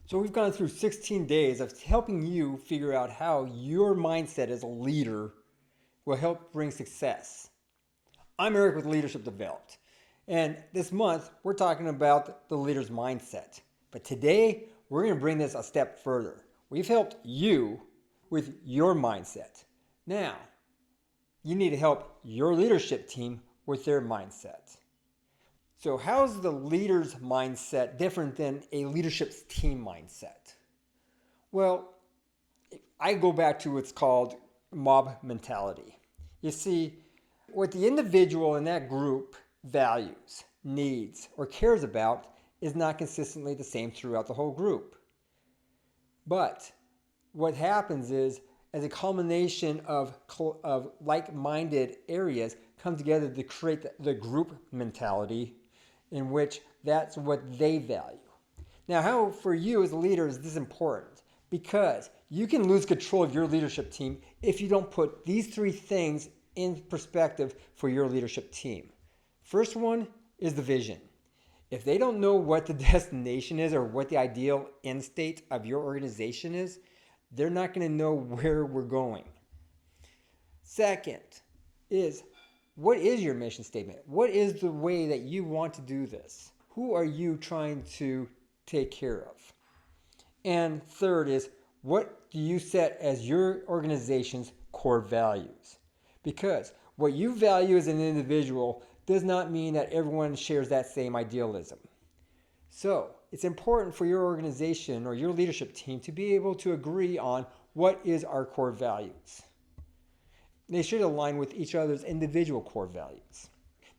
So we've gone through 16 days of helping you figure out how your mindset as a leader will help bring success. I'm Eric with Leadership Developed. And this month, we're talking about the leader's mindset. But today, we're going to bring this a step further. We've helped you with your mindset. Now, you need to help your leadership team with their mindset. So how's the leader's mindset different than a leadership team mindset? Well, I go back to what's called mob mentality. You see, what the individual in that group values, needs, or cares about is not consistently the same throughout the whole group. But what happens is, as a culmination of like-minded areas come together to create the group mentality in which that's what they value. Now, how for you as a leader is this important? Because you can lose control of your leadership team if you don't put these three things in perspective for your leadership team. First one is the vision. If they don't know what the destination is or what the ideal end state of your organization is, they're not going to know where we're going. Second is, what is your mission statement? What is the way that you want to do this? Who are you trying to take care of? And third is, what do you set as your organization's core values? Because what you value as an individual does not mean that everyone shares that same idealism. So it's important for your organization or your leadership team to be able to agree on what is our core values. They should align with each other's individual core values.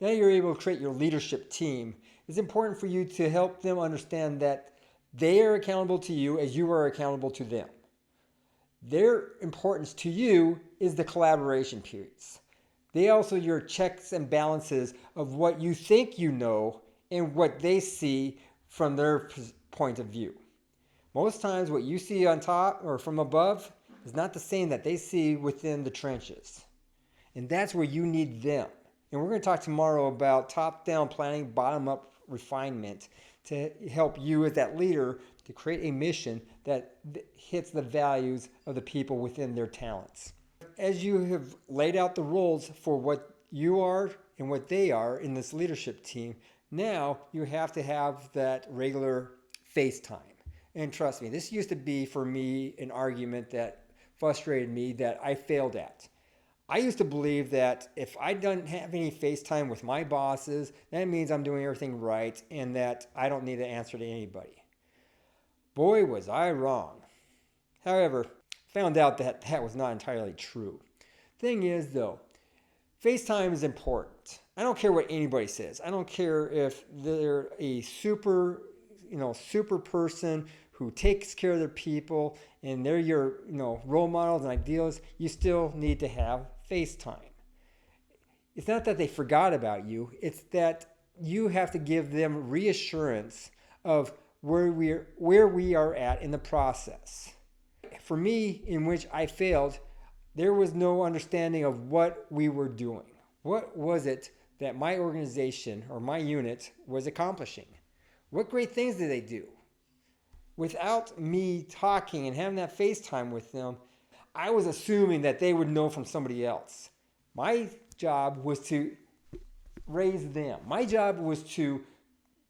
Now you're able to create your leadership team. It's important for you to help them understand that they are accountable to you as you are accountable to them. Their importance to you is the collaboration piece. They also your checks and balances of what you think you know and what they see from their point of view. Most times what you see on top or from above is not the same that they see within the trenches. And that's where you need them. And we're going to talk tomorrow about top-down planning, bottom-up refinement to help you as that leader to create a mission that hits the values of the people within their talents. As you have laid out the roles for what you are and what they are in this leadership team, now you have to have that regular FaceTime. And trust me, this used to be for me an argument that frustrated me that I failed at. I used to believe that if I don't have any FaceTime with my bosses, that means I'm doing everything right and that I don't need to answer to anybody. Boy, was I wrong. However, found out that that was not entirely true. Thing is, though, FaceTime is important. I don't care what anybody says. I don't care if they're a super person who takes care of their people and they're your, role models and ideals. You still need to have FaceTime. It's not that they forgot about you. It's that you have to give them reassurance of where we are at in the process. For me, in which I failed, there was no understanding of what we were doing. What was it that my organization or my unit was accomplishing? What great things did they do? Without me talking and having that FaceTime with them, I was assuming that they would know from somebody else. My job was to raise them. My job was to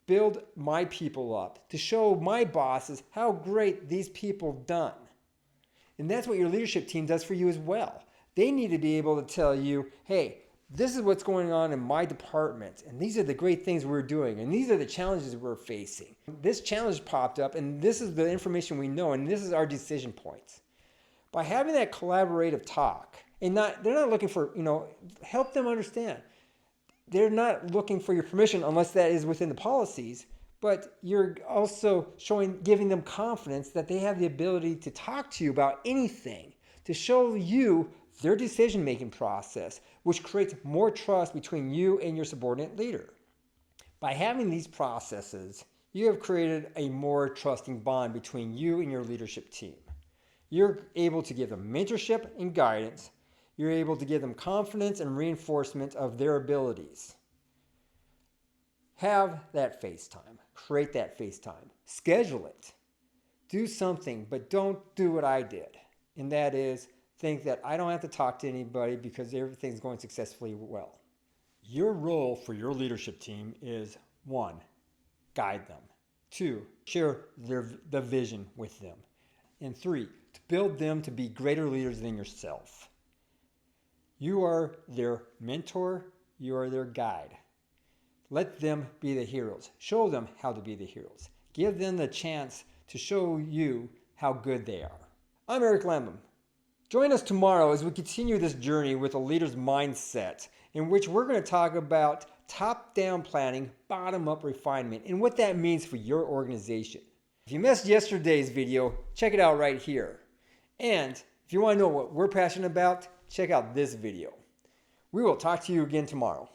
build my people up, to show my bosses how great these people done. And that's what your leadership team does for you as well. They need to be able to tell you, hey, this is what's going on in my department, and these are the great things we're doing, and these are the challenges we're facing. This challenge popped up, and this is the information we know, and this is our decision points. By having that collaborative talk, and they're not looking for, help them understand. They're not looking for your permission unless that is within the policies, but you're also giving them confidence that they have the ability to talk to you about anything, to show you their decision-making process, which creates more trust between you and your subordinate leader. By having these processes, you have created a more trusting bond between you and your leadership team. You're able to give them mentorship and guidance. You're able to give them confidence and reinforcement of their abilities. Have that FaceTime. Create that FaceTime. Schedule it. Do something, but don't do what I did. And that is think that I don't have to talk to anybody because everything's going successfully well. Your role for your leadership team is 1, guide them. 2, share the vision with them. And 3, to build them to be greater leaders than yourself. You are their mentor, you are their guide. Let them be the heroes. Show them how to be the heroes. Give them the chance to show you how good they are. I'm Eric Landblom. Join us tomorrow as we continue this journey with a leader's mindset, in which we're going to talk about top-down planning, bottom-up refinement, and what that means for your organization. If you missed yesterday's video, check it out right here. And if you want to know what we're passionate about, check out this video. We will talk to you again tomorrow.